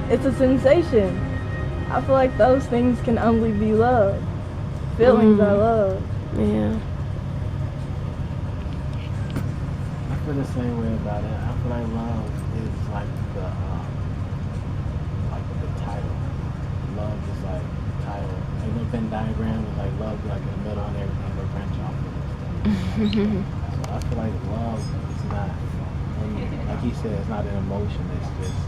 it's a sensation. I feel like those things can only be love. Feelings are love. Yeah. I feel the same way about it. I feel like love is like the title. Love is like the title. Like the Venn diagram is like love like in the middle and everything they branch off of and stuff. So I feel like love is not, like he said, it's not an emotion. It's just,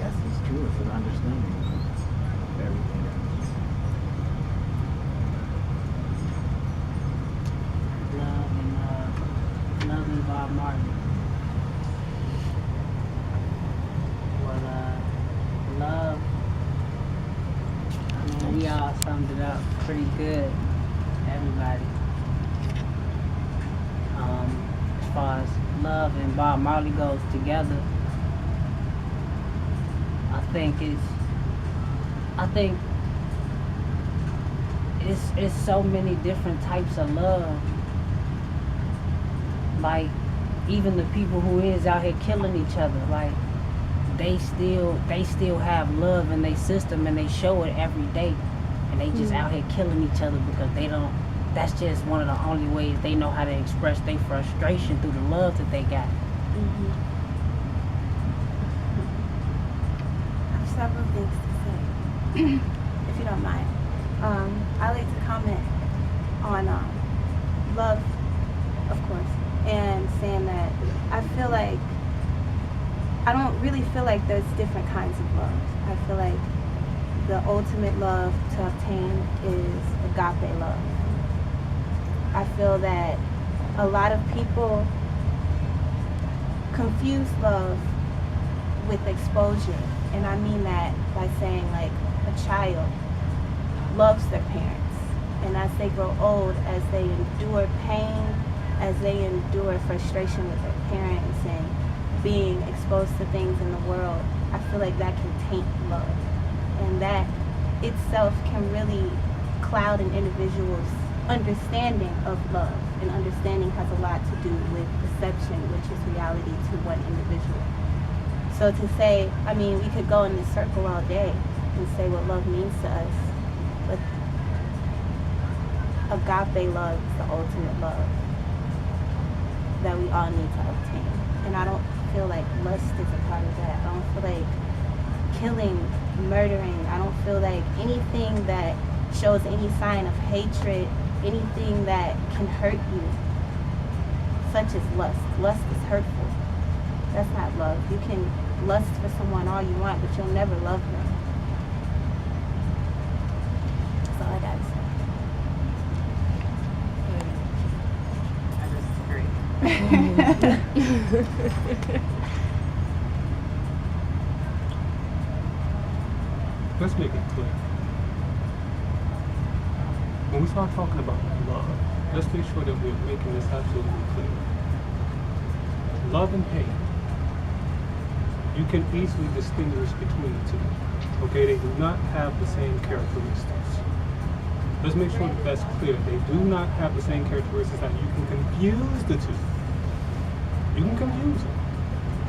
it's true. It's an understanding of everything. Love and BobMarley. Well, love, I mean, we all summed it up pretty good, everybody. As far as love and BobMarley goes together, I think it's so many different types of love. Like, even the people who is out here killing each other, like, they still have love in their system, and they show it every day, and they just out here killing each other because that's just one of the only ways they know how to express their frustration through the love that they got. I have several things to say, if you don't mind. I like to comment on love, of course, and saying that I don't really feel like there's different kinds of love. I feel like the ultimate love to obtain is agape love. I feel that a lot of people confuse love with exposure, and I mean that by saying, like, a child loves their parents, and as they grow old, as they endure pain, as they endure frustration with their parents and being exposed to things in the world, I feel like that can taint love, and that itself can really cloud an individual's understanding of love, and understanding has a lot to do with perception, which is reality to one individual. So to say, I mean, we could go in this circle all day and say what love means to us, but agape love is the ultimate love that we all need to obtain. And I don't feel like lust is a part of that. I don't feel like killing, murdering, I don't feel like anything that shows any sign of hatred, anything that can hurt you, such as lust. Lust is hurtful. That's not love. You can lust for someone all you want, but you'll never love them. That's all I gotta say. I disagree. Let's make it clear. When we start talking about love, let's make sure that we're making this absolutely clear. Love and hate, you can easily distinguish between the two. Okay, they do not have the same characteristics. Let's make sure that that's clear. They do not have the same characteristics, that you can confuse the two. You can confuse them.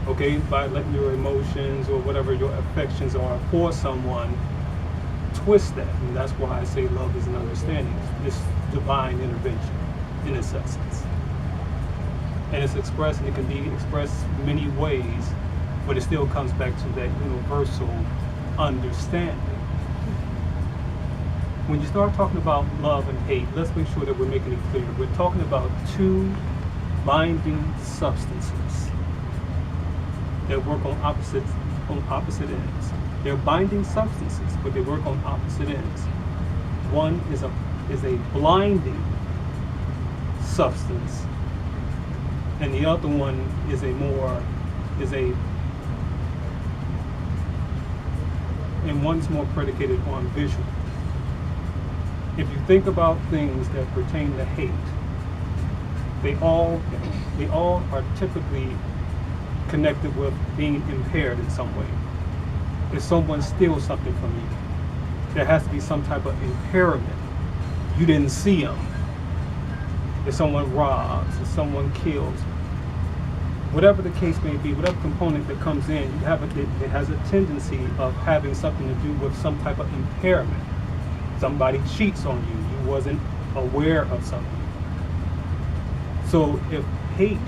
Okay, by letting your emotions or whatever your affections are for someone twist that. And that's why I say love is an understanding. It's divine intervention in its essence. And it's expressed, and it can be expressed many ways, but it still comes back to that universal understanding. When you start talking about love and hate, let's make sure that we're making it clear. We're talking about two binding substances that work on opposite ends. They're binding substances, but they work on opposite ends. One is a blinding substance, and the other one and one's more predicated on visual. If you think about things that pertain to hate, they all are typically connected with being impaired in some way. If someone steals something from you, there has to be some type of impairment. You didn't see them. If someone robs, if someone kills, whatever the case may be, whatever component that comes in, you have it has a tendency of having something to do with some type of impairment. Somebody cheats on you. You wasn't aware of something. So if hate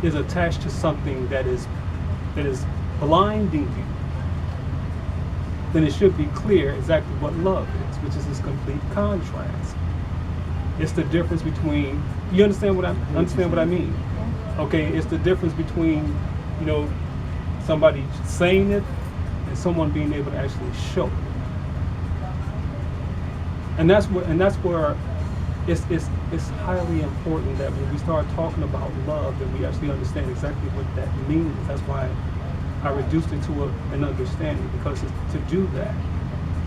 is attached to something that is blinding you, then it should be clear exactly what love is, which is this complete contrast. It's the difference between, you understand what I mean? Okay, it's the difference between, you know, somebody saying it and someone being able to actually show it. And that's where it's highly important that when we start talking about love, that we actually understand exactly what that means. That's why I reduced it to an understanding, because to do that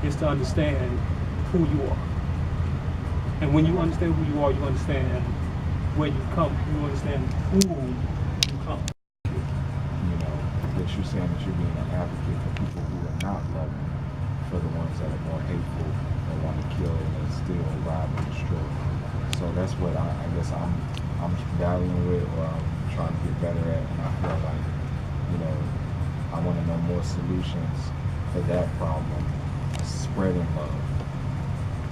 is to understand who you are. And when you understand who you are, you understand where you come. You understand who you come. You know, that you're saying that you're being an advocate for people who are not loving, for the ones that are more hateful and want to kill and still rob and destroy. So that's what I guess I'm battling with, or I'm trying to get better at, and I feel like, you know, I want to know more solutions for that problem, spreading love.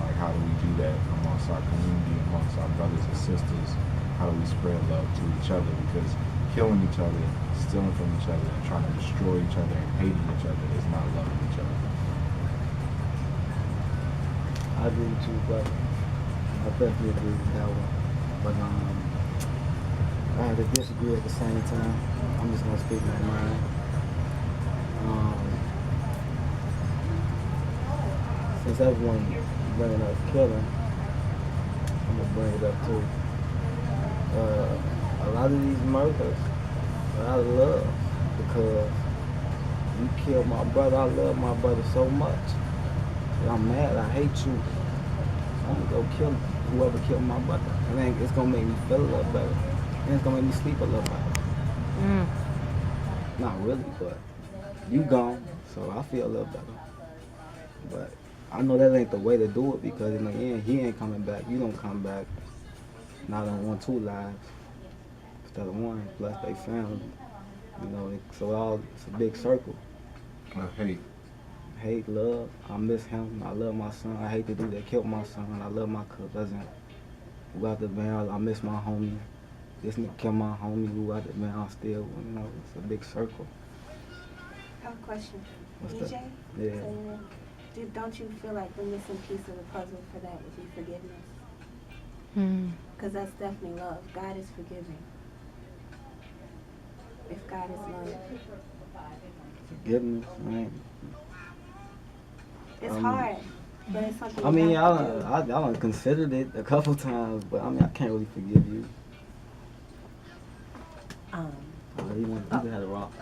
Like, how do we do that amongst our community, amongst our brothers and sisters? How do we spread love to each other? Because killing each other, stealing from each other, and trying to destroy each other and hating each other is not loving each other. I agree with you, but I definitely agree with that one. But I have to disagree at the same time. I'm just gonna speak my mind. Since everyone bringing up killing, I'm gonna bring it up too. A lot of these murders are out of love, because you killed my brother. I love my brother so much. I'm mad, I hate you. I'm gonna go kill whoever killed my brother. I think it's gonna make me feel a little better. And it's gonna make me sleep a little better. Not really, but you gone, so I feel a little better. But I know that ain't the way to do it, because in the end, he ain't coming back. You don't come back. Not on 1, 2 lives instead of one, plus they family. You know, so it's a big circle. Hate, love. I miss him. I love my son. I hate the dude that killed my son. I love my cousin who out the barrel. I miss my homie. This nigga killed my homie who out the barrel still. You know, it's a big circle. I have a question. What's EJ? that? Yeah. So, don't you feel like the missing piece of the puzzle for that would be forgiveness? Because that's definitely love. God is forgiving. If God is love. Forgiveness, right? It's hard, but it's something. I mean, I done considered it a couple times, but I mean, I can't really forgive you. You can have a rock.